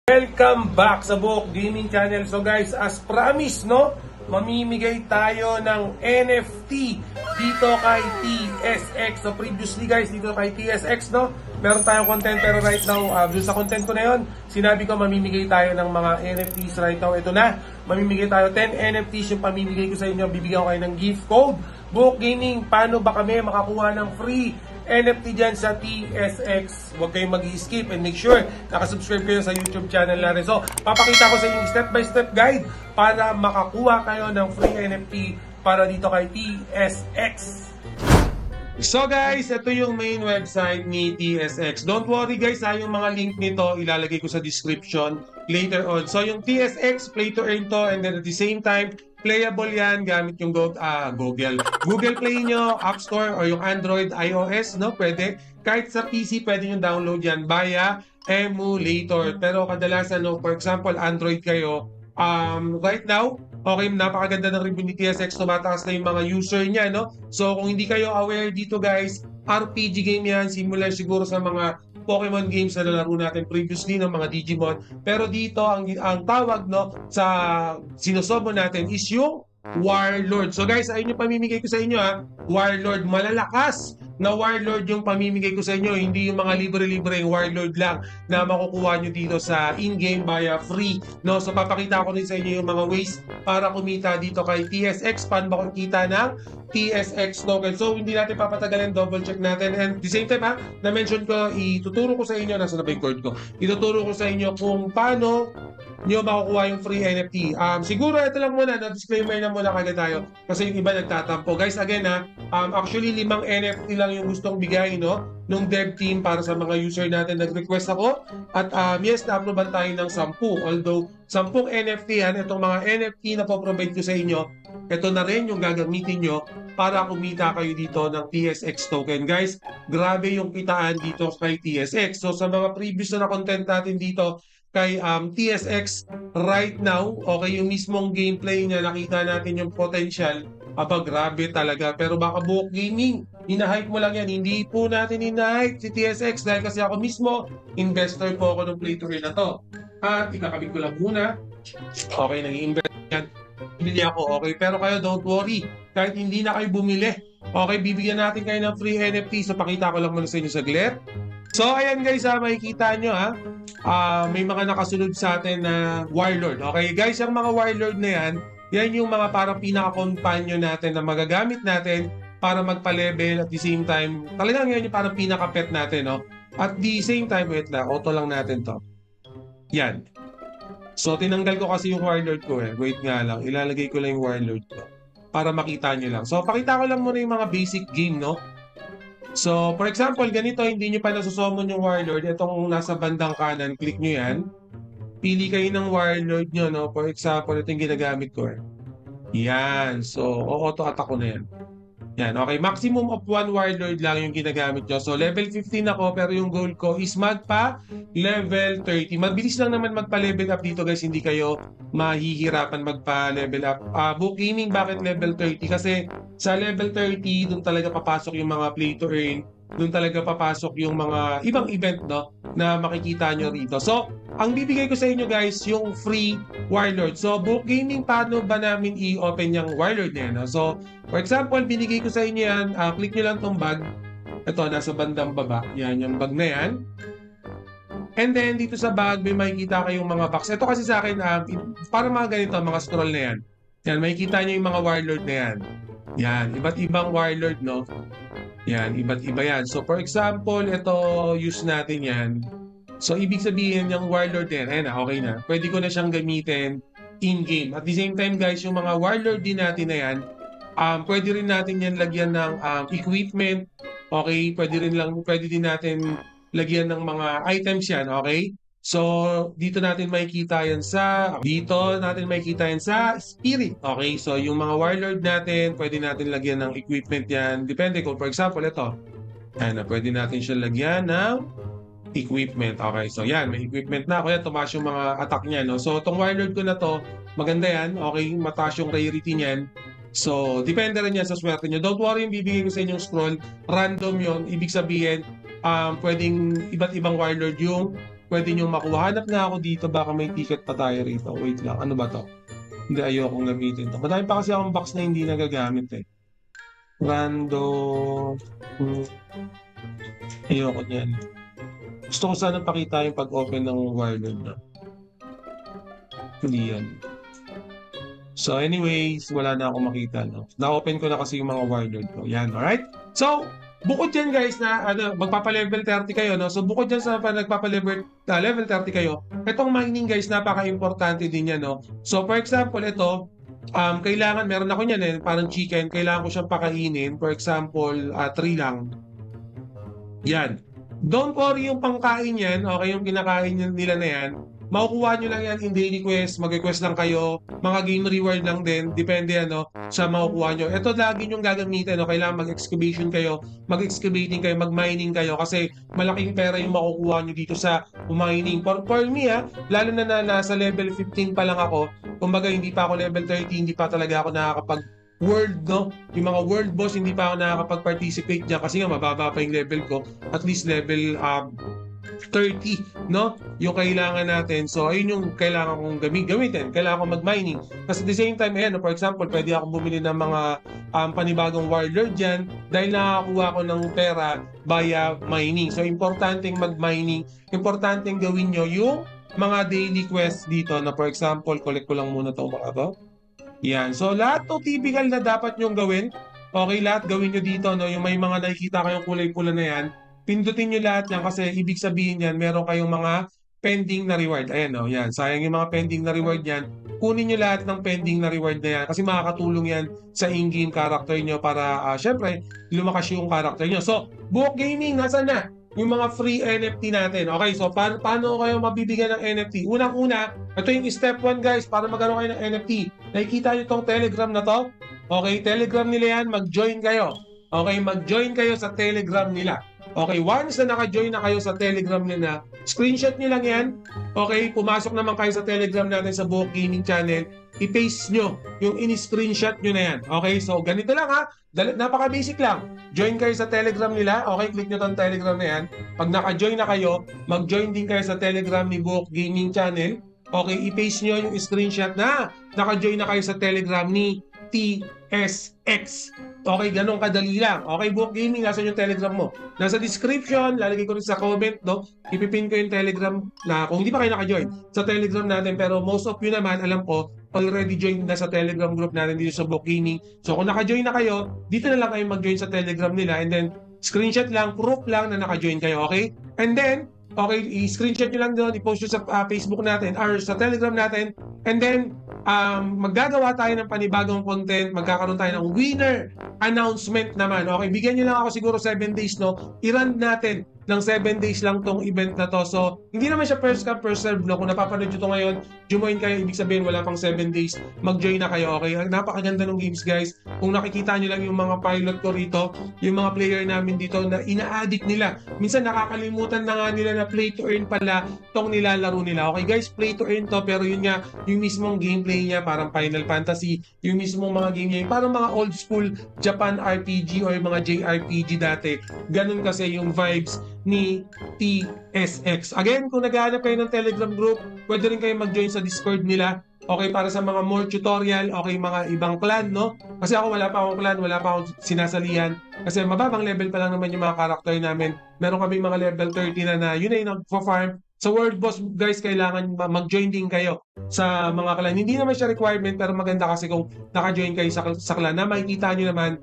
Welcome back sa Buhok Gaming Channel. So guys, as promised, no, mamimigay tayo ng NFT dito kay TSX. So previously guys, dito kay TSX, no, meron tayong content, pero right now, dun sa content ko na yun, sinabi ko mamimigay tayo ng mga NFTs right now. Ito na, mamimigay tayo 10 NFTs yung pamimigay ko sa inyo. Bibigyan ko kayo ng gift code. Buhok Gaming, paano ba kami makakuha ng free NFT dyan sa TSX? Huwag kayong mag-skip and make sure nakasubscribe kayo sa YouTube channel natin. So, papakita ko sa inyo step-by-step guide para makakuha kayo ng free NFT para dito kay TSX. So guys, ito yung main website ni TSX. Don't worry guys, yung mga link nito ilalagay ko sa description later on. So yung TSX, play to earn to, and then at the same time, playable yan gamit yung Google Play nyo, App Store, or yung Android, iOS, no? Pwede. Kahit sa PC, pwede nyo download yan via emulator. Pero kadalasan, no, for example, Android kayo, right now, okay, napakaganda ng review ni TSX, tumataas na yung mga user niya, no? So kung hindi kayo aware dito guys, RPG game yan, similar siguro sa mga Pokemon games na nalaro natin previously ng mga Digimon. Pero dito, ang tawag, no, sa sinusobo natin is yung Warlord. So guys, ayun yung pamimigay ko sa inyo, ha. Warlord, malalakas na Warlord yung pamimigay ko sa inyo. Hindi yung mga libre-libre yung Warlord lang na makukuha nyo dito sa in-game via free, no? So papakita ko rin sa inyo yung mga ways para kumita dito kay TSX. Paano ba kumita ng TSX token? So hindi natin papatagalin, double check natin. And at the same time, ha, na-mention ko, ituturo ko sa inyo, nasa na ba yung cord ko? Ituturo ko sa inyo kung paano nyo makukuha yung free NFT. Siguro ito lang muna, no, disclaimer na muna kagad tayo kasi yung iba nagtatampo. Guys, again, ha, actually 5 NFT lang yung gustong bigay, no, nung dev team para sa mga user natin. Nag-request ako at yes, na-approvean tayo ng 10. Although 10 NFT yan, itong mga NFT na po-provide ko sa inyo, ito na rin yung gagamitin nyo para kumita kayo dito ng TSX token. Guys, grabe yung kitaan dito kay TSX. So sa mga previous na content natin dito kay TSX right now, okay, yung mismong gameplay niya, nakita natin yung potential, grabe talaga. Pero baka Buhok Gaming, hina-hype mo lang yan. Hindi po natin hina-hype si TSX dahil kasi ako mismo, investor po ako ng play to earn na to. At ikakabit ko lang muna. Okay, nag-i-invest yan. Bili ako, okay. Pero kayo, don't worry. Kahit hindi na kayo bumili, okay, bibigyan natin kayo ng free NFT. So pakita ko lang muna sa inyo saglit. So ayan guys, makikita nyo, may mga nakasunod sa atin na Warlord. Okay guys, yung mga Warlord na yan, yan yung mga parang pinaka-companion natin na magagamit natin para magpa-level. At the same time, talagang yan yung parang pinaka-pet natin, no? At the same time, wait lang, auto lang natin to. Yan. So tinanggal ko kasi yung Warlord ko, eh. Wait nga lang, ilalagay ko lang yung Warlord ko para makita nyo lang. So pakita ko lang muna yung mga basic game, no? So, for example, ganito, hindi nyo pa nasusummon yung Warlord. Itong nasa bandang kanan, click nyo yan. Pili kayo ng Warlord nyo, no? For example, ito yung ginagamit ko. Yan. So, auto-attack ko na yan. Yan, okay. Maximum of 1 Warlord lang yung ginagamit nyo. So, level 15 ako, pero yung goal ko is magpa-level 30. Mabilis lang naman magpa-level up dito, guys. Hindi kayo mahihirapan magpa-level up. Buhok Gaming, bakit level 30? Kasi sa level 30, doon talaga papasok yung mga play to earn. Doon talaga papasok yung mga ibang event, no, na makikita nyo rito. So, ang bibigay ko sa inyo guys, yung free Warlord. So, Buhok Gaming, paano ba namin i-open yung Warlord na yan? No? So, for example, binigay ko sa inyo yan, click nyo lang tong bag. Ito, nasa bandang baba. Yan, yung bag na yan. And then, dito sa bag, may makikita kayong mga box. Ito kasi sa akin, para mga ganito, mga scroll na yan. Yan, makikita nyo yung mga Warlord na yan. Yan, iba't ibang Warlord, no? Yan, iba't iba yan. So, for example, ito, use natin yan. So, ibig sabihin, yung Warlord yan, ayan na, okay na. Pwede ko na siyang gamitin in-game. At the same time, guys, yung mga Warlord din natin na yan, pwede rin natin yan lagyan ng equipment. Okay? Pwede din natin lagyan ng mga items yan. Okay? So, dito natin makikita yan sa Spirit. Okay? So, yung mga Warlord natin, pwede natin lagyan ng equipment yan. Depende kung, for example, ito. Ayan, pwede natin siya lagyan ng equipment. Okay, so yan, may equipment na. Kaya tumaas yung mga attack niya, no? So, itong Warlord ko na to, maganda yan. Okay, mataas yung rarity niyan. So, depende rin yan sa swerte nyo. Don't worry, yung bibigay ko sa inyong scroll. Random yon. Ibig sabihin, pwedeng iba't ibang Warlord yung pwede nyo makuha. Hanap nga ako dito, baka may ticket pa tayo rito. Wait lang, ano ba to? Hindi, ayokong gamitin to. Madami pa kasi akong box na hindi nagagamit eh. Rando... Ayoko niyan. Gusto ko sana pakita yung pag-open ng warlord na. Hindi yan. So anyways, wala na akong makita. No? Na-open ko na kasi yung mga warlord ko. Yan, alright? So, bukod dyan guys na magpapa-level 30 kayo. No? So bukod dyan sa nagpapa-level level 30 kayo, itong mining guys, napaka-importante din yan. No? So for example, ito, kailangan, meron ako niyan eh, parang chicken, kailangan ko siyang pakainin. For example, 3 lang. Yan. Don't worry yung pangkain yan, okay, yung kinakain nila na yan, makukuha nyo lang yan in daily quest, mag-request lang kayo, mga game reward lang din, depende ano, sa makukuha nyo. Ito lagi nyong gagamitin, no? Kailangan mag-excavation kayo, mag-excavating kayo, mag-mining kayo, kasi malaking pera yung makukuha nyo dito sa mining. For me, lalo na nasa level 15 pa lang ako, kumbaga hindi pa ako level 30, hindi pa talaga ako nakakapag world, no? Yung mga world boss, hindi pa ako nakakapag-participate dyan kasi nga mababa pa yung level ko, at least level 30, no? Yung kailangan natin. So, ayun yung kailangan kong gamitin. Kailangan kong mag-mining. Kasi at the same time, ayan, for example, pwede akong bumili ng mga panibagong warlord dyan dahil nakakakuha ko ng pera via mining. So, importanteng mag-mining. Importanteng gawin nyo yung mga daily quests dito na for example, collect ko lang muna itong mga to. Yan. So, lahat to typical na dapat nyong gawin. Okay, lahat gawin nyo dito, no? Yung may mga nakikita kayong kulay pula na yan, pindutin nyo lahat yan kasi ibig sabihin yan, meron kayong mga pending na reward. Ayan, no? Yan. Sayang yung mga pending na reward yan. Kunin nyo lahat ng pending na reward na yan kasi makakatulong yan sa in-game character nyo para, syempre, lumakas yung character nyo. So, Buhok Gaming, nasa na? Yung mga free NFT natin. Okay, so paano kayo mabibigyan ng NFT? Unang-una, ito yung step 1 guys, para magkaroon kayo ng NFT. Nakikita nyo itong Telegram na to? Okay, Telegram nila yan, mag-join kayo. Okay, mag-join kayo sa Telegram nila. Okay, once na naka-join na kayo sa Telegram nila, screenshot nyo lang yan. Okay, pumasok naman kayo sa Telegram natin sa Buhok Gaming Channel, i-paste nyo yung in-screenshot nyo na yan. Okay, so ganito lang ha. Napaka-basic lang. Join kayo sa Telegram nila. Okay, click nyo tong Telegram na yan. Pag naka-join na kayo, mag-join din kayo sa Telegram ni Buhok Gaming Channel. Okay, i-paste nyo yung screenshot na naka-join na kayo sa Telegram ni TSX. Okay, ganun kadali lang. Okay, Buhok Gaming, nasa yung Telegram mo. Nasa description, lalagay ko rin sa comment, no? Ipipin ko yung Telegram na kung hindi pa kayo naka-join sa Telegram natin, pero most of you naman, alam ko, already joined na sa Telegram group natin dito sa Buhok Gaming. So kung naka-join na kayo, dito na lang kayo mag-join sa Telegram nila and then screenshot lang, proof lang na naka-join kayo, okay? And then, okay, i-screenshot nyo lang doon, i-post nyo sa Facebook natin or sa Telegram natin and then, maggagawa tayo ng panibagong content, magkakaroon tayo ng winner announcement naman. Okay, bigyan nyo lang ako siguro 7 days, no? I-run natin ng 7 days lang tong event na to. So, hindi naman siya first come, first serve, no? Kung napapanood nyo to ngayon, jumoin kayo, ibig sabihin wala pang 7 days, mag-join na kayo, okay? Napakaganda ng games, guys. Kung nakikita nyo lang yung mga pilot ko rito, yung mga player namin dito na ina-addict nila. Minsan nakakalimutan na nga nila na play to earn pala tong nilalaro nila. Okay, guys, play to earn to, pero yun nga, yung mismong gameplay niya, parang Final Fantasy, yung mismong mga game niya, parang mga old school Japan RPG or mga JRPG dati. Ganun kasi yung vibes ni TSX. Again, kung naghahanap kayo ng Telegram group, pwede rin kayo mag-join sa Discord nila. Okay, para sa mga more tutorial, okay, mga ibang clan, no? Kasi ako wala pa akong clan, wala pa akong sinasalihan. Kasi mababang level pa lang naman yung mga karakter namin. Meron kami mga level 30 na yun ay nag-farm. Sa World Boss, guys, kailangan mag-join din kayo sa mga clan. Hindi naman siya requirement, pero maganda kasi kung naka-join kayo sa clan na makikita nyo naman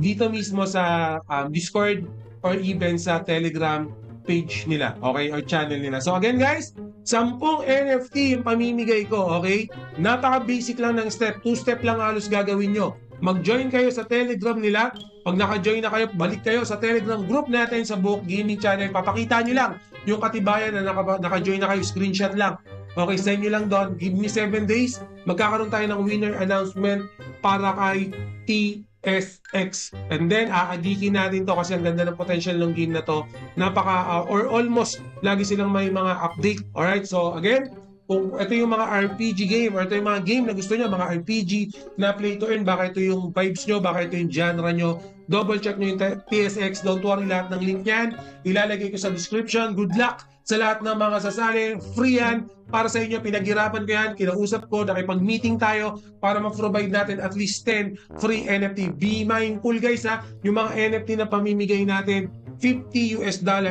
dito mismo sa Discord or even sa Telegram page nila, okay, or channel nila. So again guys, 10 NFT yung pamimigay ko, okay? Napaka-basic lang ng step, 2 step lang halos gagawin nyo. Mag-join kayo sa Telegram nila. Pag naka-join na kayo, balik kayo sa Telegram group natin sa Buhok Gaming Channel. Papakita nyo lang yung katibayan na naka-join na kayo, screenshot lang. Okay, send nyo lang doon. Give me 7 days. Magkakaroon tayo ng winner announcement para kay TSX. And then, aadikin natin to kasi ang ganda ng potential ng game na to. Napaka, or almost, lagi silang may mga update. Alright, so again, kung ito yung mga RPG game or ito yung mga game na gusto nyo, mga RPG na play to earn, baka ito yung vibes nyo, baka ito yung genre nyo, double check nyo yung TSX. Don't worry, lahat ng link yan ilalagay ko sa description. Good luck sa lahat ng mga sasali. Free yan para sa inyo, pinaghirapan ko yan, kinausap ko, nakipag-meeting tayo para ma-provide natin at least 10 free NFT. Be mindful guys ha, yung mga NFT na pamimigay natin, $50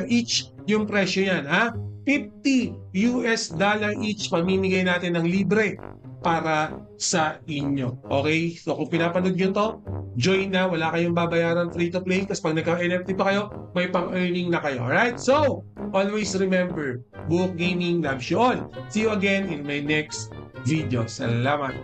each yung presyo yan ha. $50 each pamimigay natin ng libre para sa inyo. Okay? So kung pinapanood nyo to, join na. Wala kayong babayaran free to play kasi pag nagka-NFT pa kayo, may pang-earning na kayo. Alright? So, always remember, Buhok Gaming loves you all. See you again in my next video. Salamat.